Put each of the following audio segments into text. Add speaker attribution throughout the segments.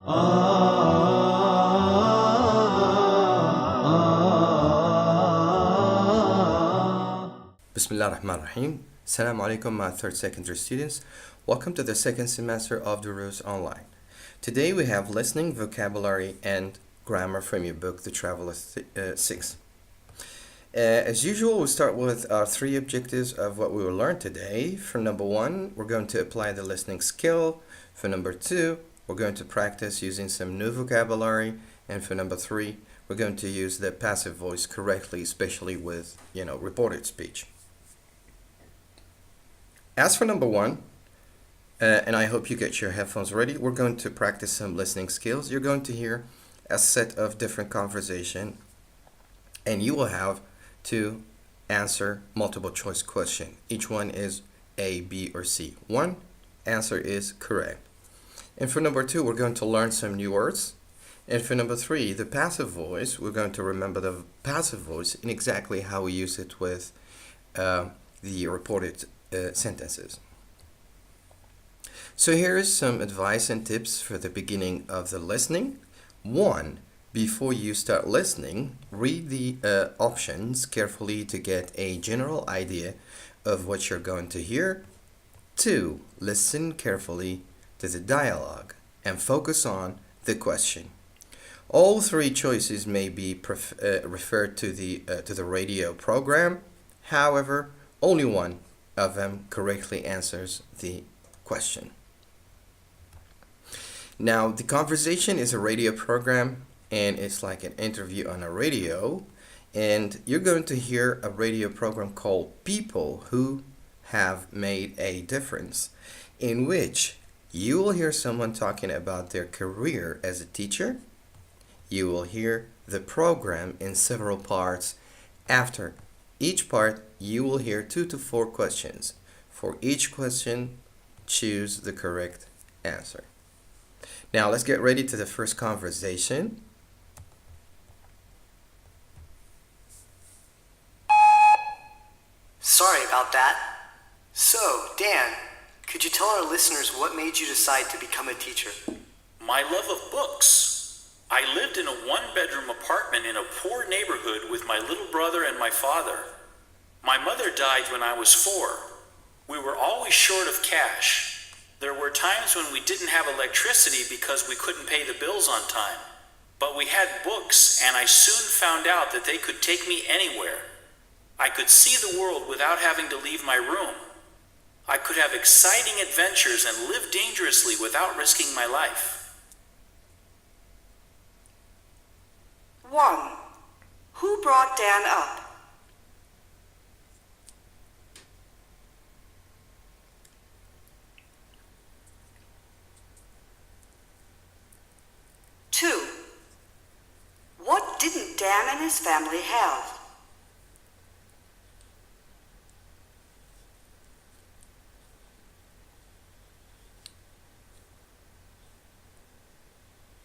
Speaker 1: Bismillah ar-Rahman ar-Rahim. Assalamu alaikum, my third secondary students. Welcome to the second semester of Dروس online. Today we have listening, vocabulary, and grammar from your book, The Traveler 6. As usual, we'll start with our three objectives of what we will learn today. For number one, we're going to apply the listening skill. For number two, we're going to practice using some new vocabulary. And for number three, we're going to use the passive voice correctly, especially with, reported speech. As for number one, and I hope you get your headphones ready, we're going to practice some listening skills. You're going to hear a set of different conversation, and you will have to answer multiple choice question. Each one is A, B, or C. One answer is correct. And for number two, we're going to learn some new words. And for number three, the passive voice, we're going to remember the passive voice and exactly how we use it with the reported sentences. So here is some advice and tips for the beginning of the listening. One, before you start listening, read the options carefully to get a general idea of what you're going to hear. Two, listen carefully to the dialogue and focus on the question. All three choices may be referred to the radio program. However, only one of them correctly answers the question. Now, the conversation is a radio program, and it's like an interview on a radio, and you're going to hear a radio program called People Who Have Made a Difference, in which you will hear someone talking about their career as a teacher. You will hear the program in several parts. After each part, you will hear 2 to 4 questions. For each question, choose the correct answer. Now, let's get ready to the first conversation.
Speaker 2: Sorry about that. So, Dan, could you tell our listeners what made you decide to become a teacher?
Speaker 3: My love of books. I lived in a one-bedroom apartment in a poor neighborhood with my little brother and my father. My mother died when I was 4. We were always short of cash. There were times when we didn't have electricity because we couldn't pay the bills on time. But we had books, and I soon found out that they could take me anywhere. I could see the world without having to leave my room. I could have exciting adventures and live dangerously without risking my life.
Speaker 4: 1. Who brought Dan up? Two. What didn't Dan and his family have?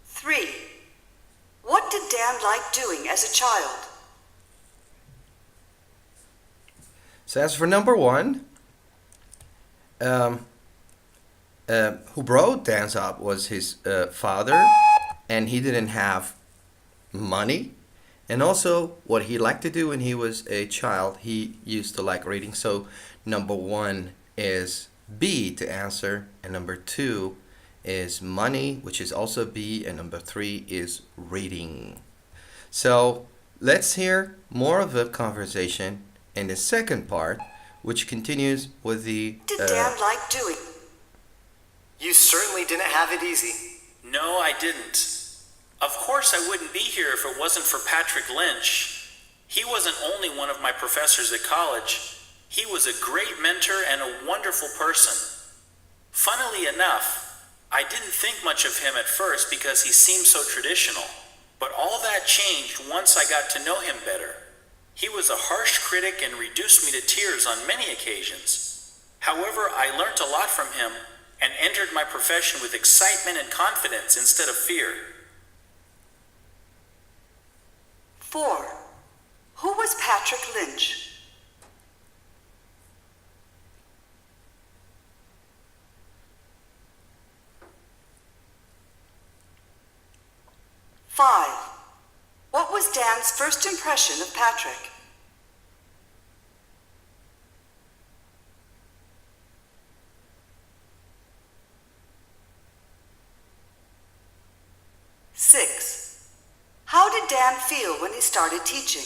Speaker 4: Three. What did Dan like doing as a child?
Speaker 1: So as for number one, who brought Dan up was his father, and he didn't have money. And also what he liked to do when he was a child, he used to like reading. So number one is B to answer, and number two is money, which is also B, and number three is reading. So let's hear more of the conversation in the second part, which continues with the
Speaker 4: What did Dan like doing?
Speaker 2: You certainly didn't have it easy.
Speaker 3: No, I didn't. Of course I wouldn't be here if it wasn't for Patrick Lynch. He wasn't only one of my professors at college. He was a great mentor and a wonderful person. Funnily enough, I didn't think much of him at first because he seemed so traditional. But all that changed once I got to know him better. He was a harsh critic and reduced me to tears on many occasions. However, I learned a lot from him and entered my profession with excitement and confidence instead of fear.
Speaker 4: 4. Who was Patrick Lynch? Dan's first impression of Patrick? Six. How did Dan feel when he started teaching?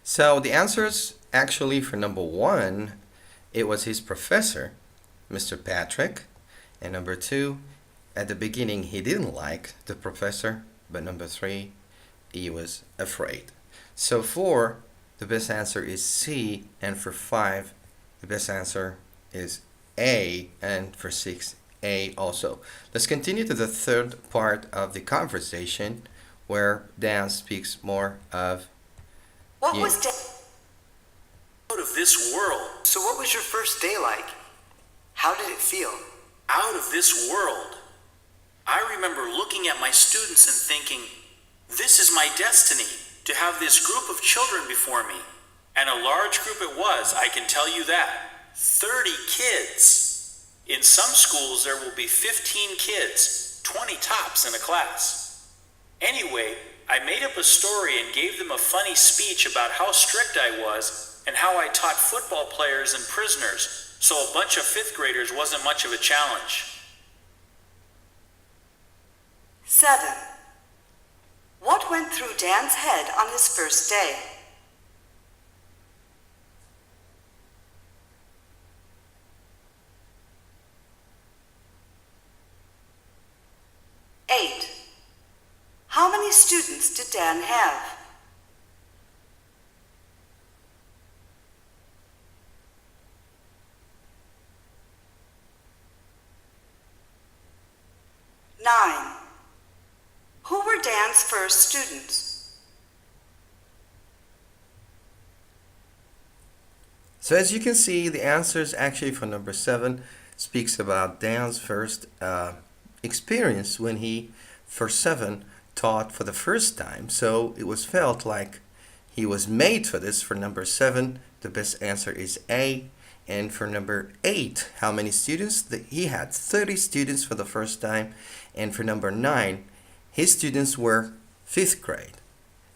Speaker 1: So the answers actually for number 1, it was his professor, Mr. Patrick. And number 2, at the beginning he didn't like the professor, but number 3, he was afraid. So 4, the best answer is C, and for 5, the best answer is A, and for 6, A also. Let's continue to the third part of the conversation where Dan speaks more of
Speaker 4: What
Speaker 1: Yeah.
Speaker 4: was Dan?
Speaker 3: Out of this world.
Speaker 2: So what was your first day like? How did it feel?
Speaker 3: Out of this world. I remember looking at my students and thinking, this is my destiny, to have this group of children before me. And a large group it was, I can tell you that. 30 kids. In some schools there will be 15 kids, 20 tops in a class. Anyway, I made up a story and gave them a funny speech about how strict I was and how I taught football players and prisoners, so a bunch of 5th graders wasn't much of a challenge.
Speaker 4: 7. What went through Dan's head on his first day? Eight. How many students did Dan have? 9. Who were Dan's first students?
Speaker 1: So as you can see, the answers actually for number 7 speaks about Dan's first experience when he, for 7, taught for the first time. So it was felt like he was made for this. For number 7, the best answer is A. And for number 8, how many students? He had 30 students for the first time. And for number 9, his students were 5th grade.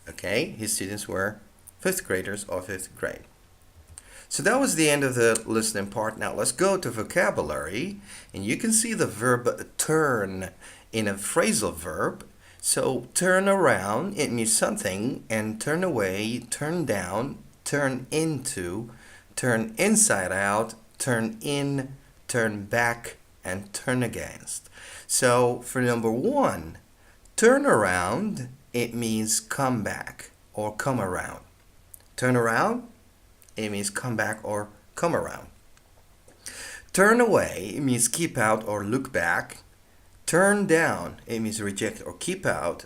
Speaker 1: Okay, his students were 5th graders or 5th grade. So that was the end of the listening part. Now let's go to vocabulary. And you can see the verb turn in a phrasal verb. So turn around, it means something, and turn away, turn down, turn into, turn inside out, turn in, turn back, and turn against. So for number 1, turn around, it means come back or come around. Turn around, it means come back or come around. Turn away, it means keep out or look back. Turn down, it means reject or keep out.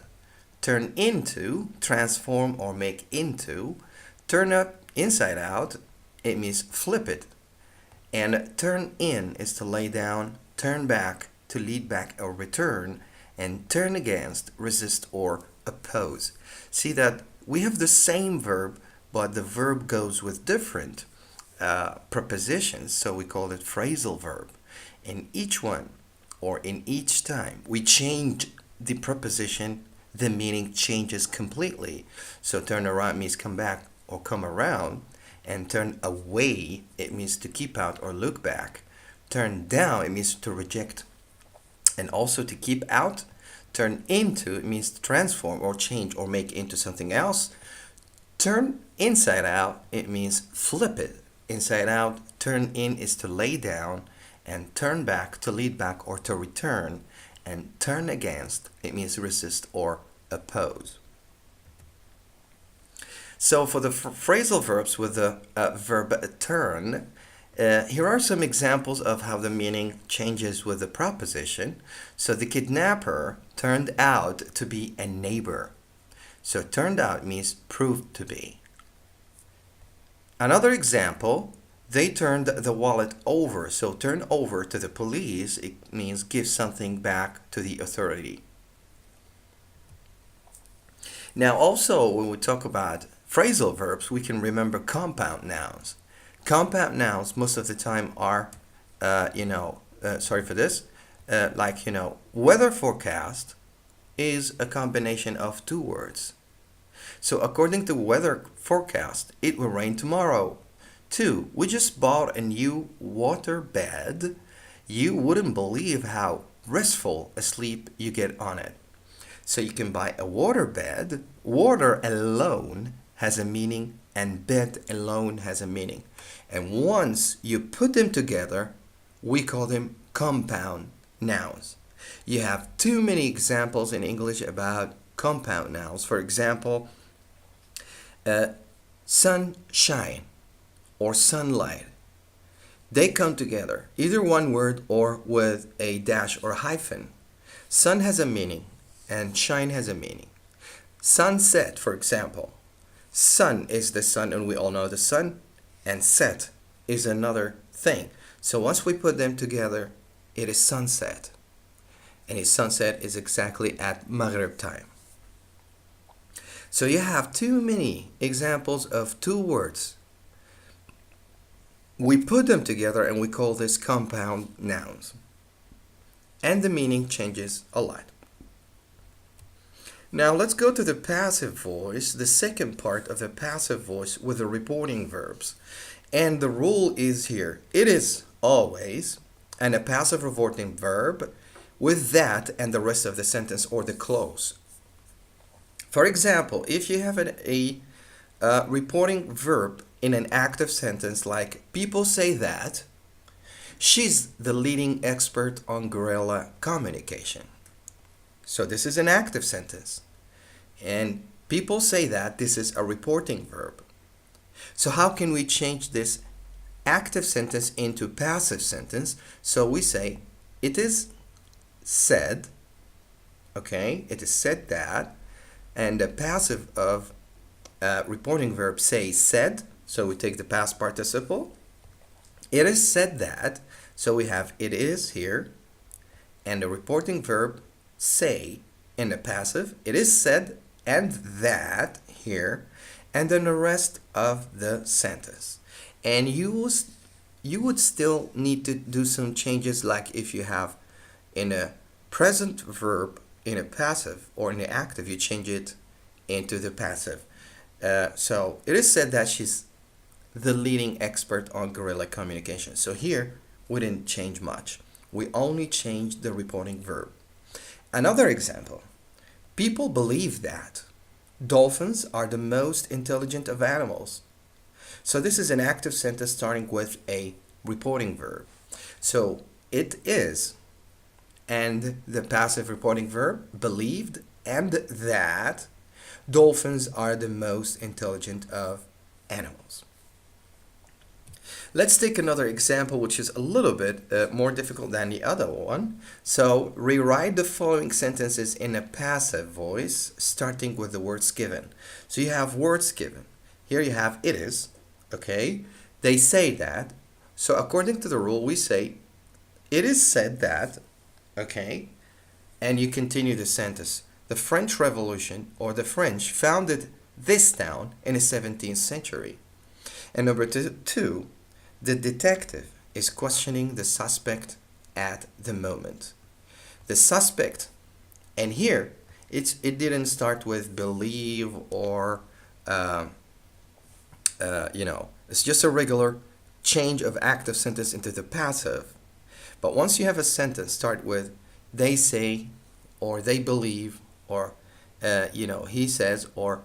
Speaker 1: Turn into, transform or make into. Turn up, inside out, it means flip it. And turn in is to lay down. Turn back, to lead back or return. And turn against, resist or oppose. See that we have the same verb, but the verb goes with different prepositions. So we call it phrasal verb. In each one, or in each time, we change the preposition, the meaning changes completely. So turn around means come back or come around, and turn away, it means to keep out or look back. Turn down, it means to reject and also to keep out. Turn into, it means to transform or change or make into something else. Turn inside out, it means flip it inside out. Turn in is to lay down, and turn back to lead back or to return, and turn against, it means resist or oppose. So for the phrasal verbs with the verb turn, here are some examples of how the meaning changes with the proposition. So the kidnapper turned out to be a neighbor. So turned out means proved to be. Another example, they turned the wallet over. So turn over to the police, it means give something back to the authority. Now also when we talk about phrasal verbs, we can remember compound nouns. Compound nouns most of the time are, weather forecast, is a combination of two words. So according to weather forecast, it will rain tomorrow. 2. We just bought a new water bed. You wouldn't believe how restful a sleep you get on it. So you can buy a water bed. Water alone has a meaning and bed alone has a meaning. And once you put them together, we call them compound nouns. You have too many examples in English about compound nouns. For example, sunshine or sunlight. They come together, either one word or with a dash or hyphen. Sun has a meaning and shine has a meaning. Sunset, for example. Sun is the sun and we all know the sun, and set is another thing. So once we put them together, it is sunset. And its sunset is exactly at Maghrib time. So you have too many examples of two words. We put them together and we call this compound nouns. And the meaning changes a lot. Now let's go to the passive voice, the second part of the passive voice with the reporting verbs. And the rule is here. It is always and a passive reporting verb with that and the rest of the sentence or the clause. For example, if you have a reporting verb in an active sentence like people say that she's the leading expert on guerrilla communication. So this is an active sentence. And people say that this is a reporting verb. So how can we change this active sentence into passive sentence? So we say it is said, okay, it is said that, and the passive of reporting verb say said, so we take the past participle. It is said that, so we have it is here, and the reporting verb say in the passive, it is said and that here, and then the rest of the sentence. And you would still need to do some changes, like if you have in a present verb in a passive or in the active, you change it into the passive. So it is said that she's the leading expert on guerrilla communication. So here we didn't change much. We only changed the reporting verb. Another example, people believe that dolphins are the most intelligent of animals. So this is an active sentence starting with a reporting verb. So it is, and the passive reporting verb, believed, and that dolphins are the most intelligent of animals. Let's take another example which is a little bit more difficult than the other one. So rewrite the following sentences in a passive voice starting with the words given. So you have words given. Here you have it is, okay? They say that. So according to the rule we say it is said that, okay? And you continue the sentence. The French Revolution or the French founded this town in the 17th century. And number two, the detective is questioning the suspect at the moment. The suspect, and here it didn't start with believe or it's just a regular change of active sentence into the passive. But once you have a sentence start with they say or they believe or he says or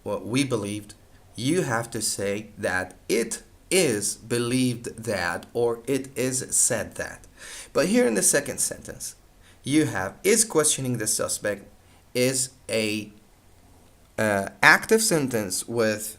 Speaker 1: what we believed, you have to say that it is believed that or it is said that. But here in the second sentence you have is questioning the suspect is a active sentence with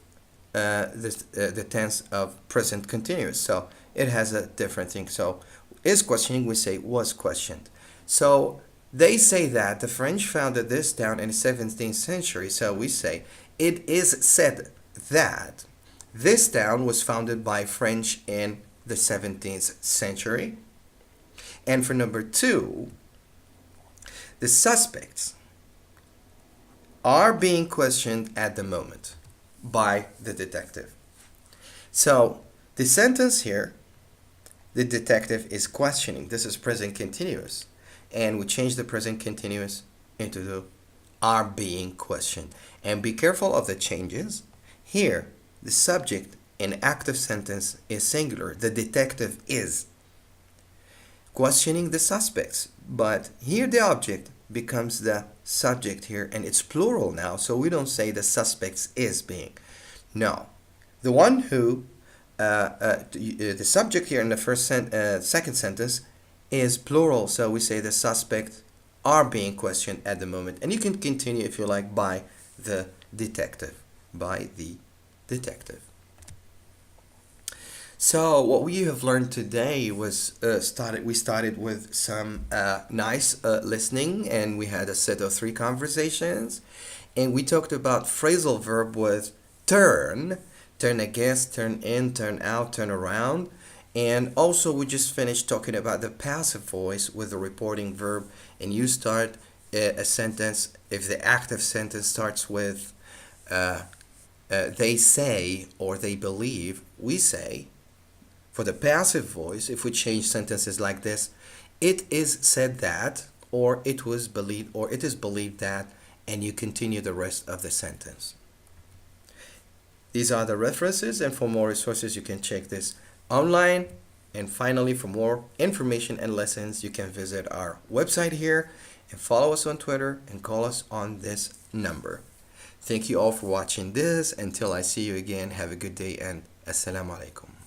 Speaker 1: the tense of present continuous, so it has a different thing. So is questioning, we say was questioned. So they say that the French founded this town in the 17th century, so we say it is said that this town was founded by French in the 17th century. And for number two, the suspects are being questioned at the moment by the detective. So the sentence here, the detective is questioning. This is present continuous. And we change the present continuous into the are being question. And be careful of the changes. Here, the subject in active sentence is singular. The detective is questioning the suspects. But here the object becomes the subject here, and it's plural now, so we don't say the suspects is being. No. The one who, the subject here in the second sentence is plural, so we say the suspect are being questioned at the moment. And you can continue if you like by the detective. By the detective. So what we have learned today was we started with some nice listening, and we had a set of 3 conversations, and we talked about phrasal verb with turn against, turn in, turn out, turn around. And also we just finished talking about the passive voice with the reporting verb, and you start a sentence if the active sentence starts with they say or they believe, we say. For the passive voice, if we change sentences like this, it is said that, or it was believed, or it is believed that, and you continue the rest of the sentence. These are the references, and for more resources you can check this online. And finally, for more information and lessons, you can visit our website here and follow us on Twitter and call us on this number. Thank you all for watching this. Until I see you again, have a good day and assalamu alaikum.